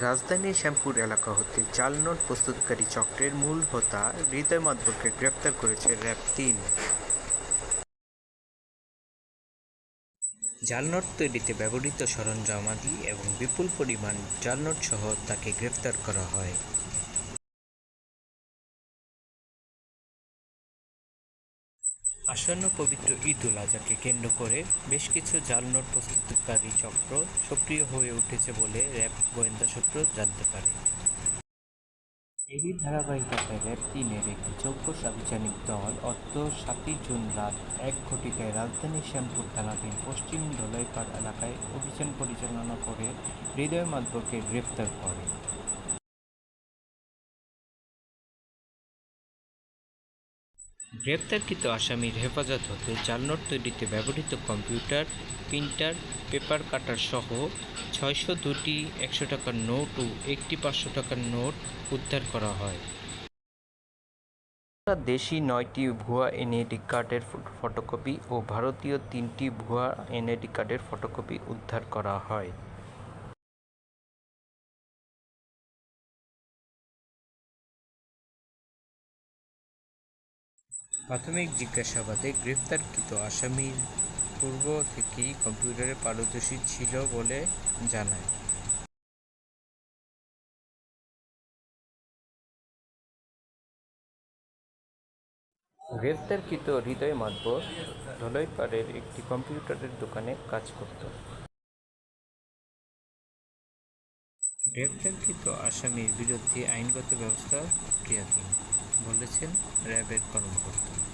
রাজধানীর শ্যামপুর এলাকা হতে জাল নোট প্রস্তুতকারী চক্রের মূল হোতা হৃদয় মাদবরকে গ্রেপ্তার করেছে র্যাব-৩। জাল নোট তৈরিতে ব্যবহৃত সরঞ্জামাদি এবং বিপুল পরিমাণ জাল নোটসহ তাকে গ্রেপ্তার করা হয়। আসন্ন পবিত্র ঈদ-উল আজহাকে কেন্দ্র করে বেশ কিছু জাল নোট প্রস্তুতকারী চক্র সক্রিয় হয়ে উঠেছে বলে র্যাব গোয়েন্দা সূত্র জানতে পারে। এরই ধারাবাহিকতায় র্যাব-৩-এর একটি যৌথ আভিযানিক দল গত ৭ই জুন রাত ১ ঘটিকায় রাজধানীর শ্যামপুর থানাধীন পশ্চিম ধলাইপাড় এলাকায় অভিযান পরিচালনা করে হৃদয় মাদবরকে গ্রেপ্তার করে। গ্রেপ্তারকৃত আসামির হেফাজত হতে জাল নোট তৈরিতে ব্যবহৃত কম্পিউটার, প্রিন্টার, পেপার কাটার সহ ৬০২টি ১০০ টাকার নোট ও একটি ৫০০ টাকার নোট উদ্ধার করা হয়। দেশি ৯টি ভুয়া এনআইডি কার্ডের ফটোকপি ও ভারতীয় ৩টি ভুয়া এনআইডি কার্ডের ফটোকপি উদ্ধার করা হয়। প্রাথমিক জিজ্ঞাসাবাদে গ্রেপ্তারকৃত আসামির পূর্ব থেকেই কম্পিউটারে পারদর্শী ছিল বলে জানায়। গ্রেপ্তারকৃত হৃদয় মাদবর ধলাইপাড়ের একটি কম্পিউটারের দোকানে কাজ করত। গ্রেপ্তারকৃত আসামির বিরুদ্ধে আইনগত ব্যবস্থা প্রক্রিয়াধীন, বলেছেন র্যাবের কর্মকর্তা।